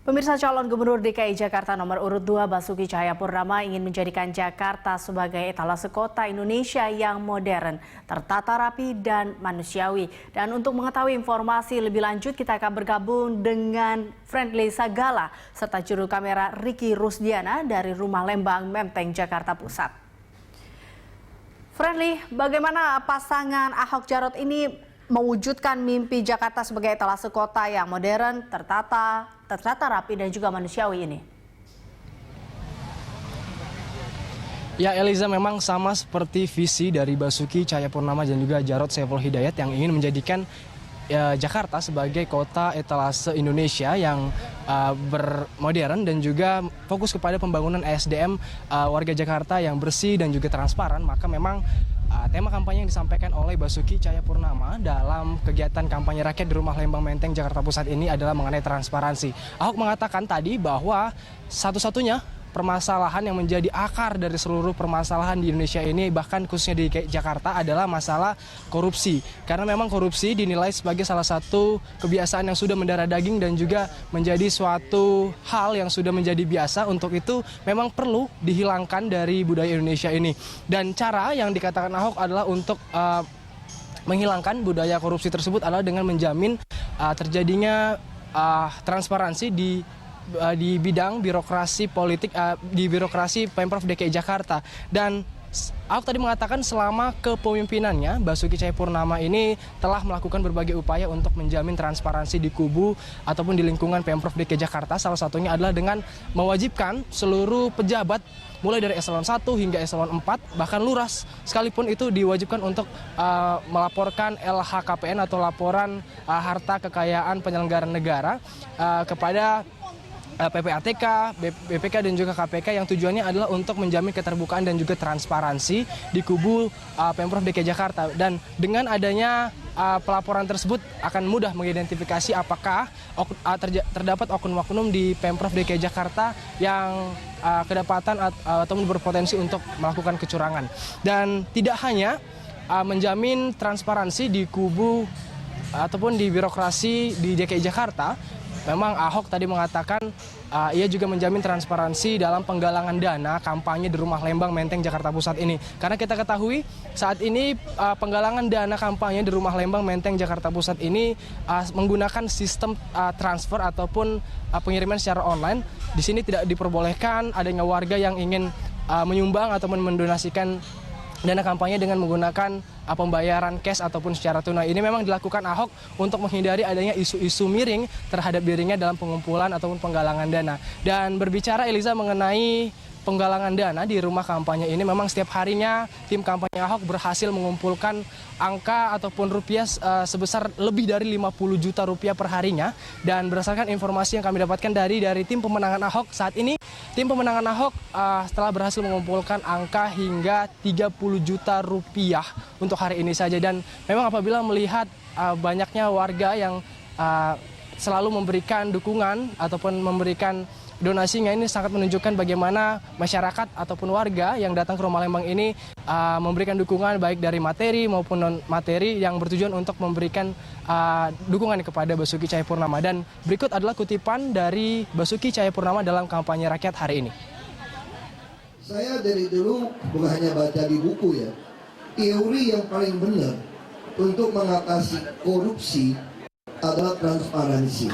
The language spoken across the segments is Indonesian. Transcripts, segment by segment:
Pemirsa, calon gubernur DKI Jakarta nomor urut 2 Basuki Cahayapurnama ingin menjadikan Jakarta sebagai etalase kota Indonesia yang modern, tertata rapi dan manusiawi. Dan untuk mengetahui informasi lebih lanjut, kita akan bergabung dengan Friendly Sagala serta juru kamera Ricky Rusdiana dari Rumah Lembang Menteng, Jakarta Pusat. Friendly, bagaimana pasangan Ahok Jarot ini mewujudkan mimpi Jakarta sebagai etalase kota yang modern, tertata rapi dan juga manusiawi ini? Ya, Eliza, memang sama seperti visi dari Basuki Cahayapurnama dan juga Jarod Saiful Hidayat yang ingin menjadikan Jakarta sebagai kota etalase Indonesia yang bermodern dan juga fokus kepada pembangunan SDM warga Jakarta yang bersih dan juga transparan. Maka memang tema kampanye yang disampaikan oleh Basuki Cahayapurnama dalam kegiatan kampanye rakyat di Rumah Lembang Menteng, Jakarta Pusat ini adalah mengenai transparansi. Ahok mengatakan tadi bahwa satu-satunya permasalahan yang menjadi akar dari seluruh permasalahan di Indonesia ini, bahkan khususnya di Jakarta, adalah masalah korupsi. Karena memang korupsi dinilai sebagai salah satu kebiasaan yang sudah mendarah daging dan juga menjadi suatu hal yang sudah menjadi biasa. Untuk itu memang perlu dihilangkan dari budaya Indonesia ini. Dan cara yang dikatakan Ahok adalah untuk menghilangkan budaya korupsi tersebut adalah dengan menjamin terjadinya transparansi di bidang birokrasi politik, di birokrasi Pemprov DKI Jakarta. Dan Ahok tadi mengatakan selama kepemimpinannya Basuki Cahayapurnama ini telah melakukan berbagai upaya untuk menjamin transparansi di kubu ataupun di lingkungan Pemprov DKI Jakarta. Salah satunya adalah dengan mewajibkan seluruh pejabat mulai dari eselon 1 hingga eselon 4, bahkan lurah sekalipun itu diwajibkan untuk melaporkan LHKPN atau laporan harta kekayaan penyelenggara negara kepada PPATK, BPK dan juga KPK, yang tujuannya adalah untuk menjamin keterbukaan dan juga transparansi di kubu Pemprov DKI Jakarta. Dan dengan adanya pelaporan tersebut akan mudah mengidentifikasi apakah terdapat oknum-oknum di Pemprov DKI Jakarta yang kedapatan atau berpotensi untuk melakukan kecurangan. Dan tidak hanya menjamin transparansi di kubu ataupun di birokrasi di DKI Jakarta, memang Ahok tadi mengatakan ia juga menjamin transparansi dalam penggalangan dana kampanye di Rumah Lembang Menteng, Jakarta Pusat ini. Karena kita ketahui saat ini penggalangan dana kampanye di Rumah Lembang Menteng, Jakarta Pusat ini menggunakan sistem transfer ataupun pengiriman secara online. Di sini tidak diperbolehkan adanya warga yang ingin menyumbang ataupun mendonasikan dana kampanye dengan menggunakan pembayaran cash ataupun secara tunai. Ini memang dilakukan Ahok untuk menghindari adanya isu-isu miring terhadap dirinya dalam pengumpulan ataupun penggalangan dana. Dan berbicara, Eliza, mengenai penggalangan dana di rumah kampanye ini, memang setiap harinya tim kampanye Ahok berhasil mengumpulkan angka ataupun rupiah sebesar lebih dari 50 juta rupiah per harinya. Dan berdasarkan informasi yang kami dapatkan dari tim pemenangan Ahok, saat ini tim pemenangan Ahok telah berhasil mengumpulkan angka hingga 30 juta rupiah untuk hari ini saja. Dan memang apabila melihat banyaknya warga yang selalu memberikan dukungan ataupun memberikan donasinya, ini sangat menunjukkan bagaimana masyarakat ataupun warga yang datang ke Rumah Lembang ini memberikan dukungan baik dari materi maupun non materi yang bertujuan untuk memberikan dukungan kepada Basuki Cahayapurnama. Dan berikut adalah kutipan dari Basuki Cahayapurnama dalam kampanye rakyat hari ini. Saya dari dulu bukan hanya baca di buku ya, teori yang paling benar untuk mengatasi korupsi adalah transparansi.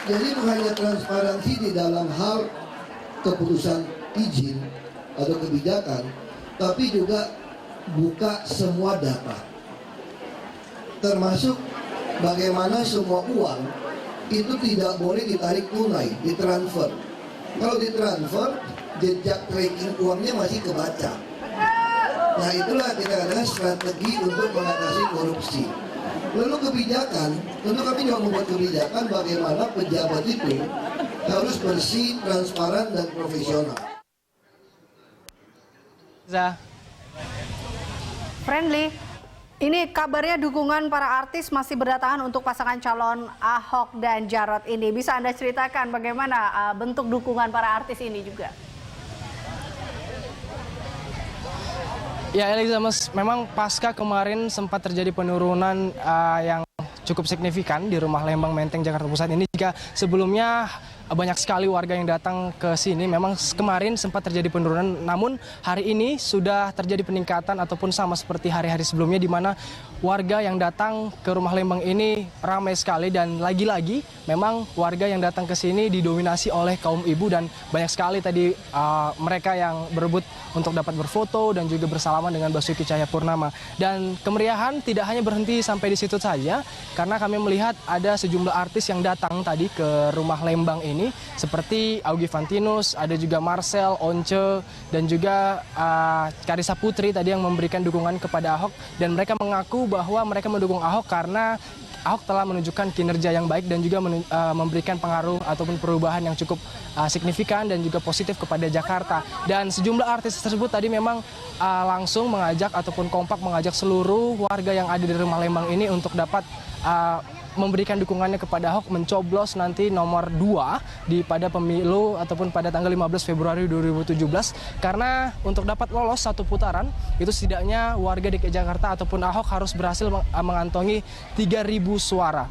Jadi bukan hanya transparansi di dalam hal keputusan izin atau kebijakan, tapi juga buka semua data. Termasuk bagaimana semua uang itu tidak boleh ditarik tunai, ditransfer. Kalau ditransfer, jejak tracking uangnya masih kebaca. Nah, itulah kita katakan strategi untuk mengatasi korupsi. Lalu kebijakan, tentu kami juga membuat kebijakan bagaimana pejabat itu harus bersih, transparan, dan profesional. Friendly, ini kabarnya dukungan para artis masih berdatangan untuk pasangan calon Ahok dan Jarot ini. Bisa Anda ceritakan bagaimana bentuk dukungan para artis ini juga? Ya, Eliza, memang pasca kemarin sempat terjadi penurunan yang cukup signifikan di Rumah Lembang Menteng Jakarta Pusat ini. Jika sebelumnya banyak sekali warga yang datang ke sini, memang kemarin sempat terjadi penurunan, namun hari ini sudah terjadi peningkatan ataupun sama seperti hari-hari sebelumnya, di mana warga yang datang ke Rumah Lembang ini ramai sekali. Dan lagi-lagi memang warga yang datang ke sini didominasi oleh kaum ibu, dan banyak sekali tadi mereka yang berebut untuk dapat berfoto dan juga bersalaman dengan Basuki Cahayapurnama. Dan kemeriahan tidak hanya berhenti sampai di situ saja, karena kami melihat ada sejumlah artis yang datang tadi ke Rumah Lembang ini, seperti Augie Fantinus, ada juga Marcel, Once, dan juga Karissa Putri tadi yang memberikan dukungan kepada Ahok. Dan mereka mengaku bahwa mereka mendukung Ahok karena Ahok telah menunjukkan kinerja yang baik dan juga memberikan pengaruh ataupun perubahan yang cukup signifikan dan juga positif kepada Jakarta. Dan sejumlah artis tersebut tadi memang langsung mengajak ataupun kompak mengajak seluruh warga yang ada di Rumah Lembang ini untuk dapat memberikan dukungannya kepada Ahok mencoblos nanti nomor 2 pada pemilu ataupun pada tanggal 15 Februari 2017. Karena untuk dapat lolos satu putaran itu setidaknya warga DKI Jakarta ataupun Ahok harus berhasil mengantongi 3.000 suara.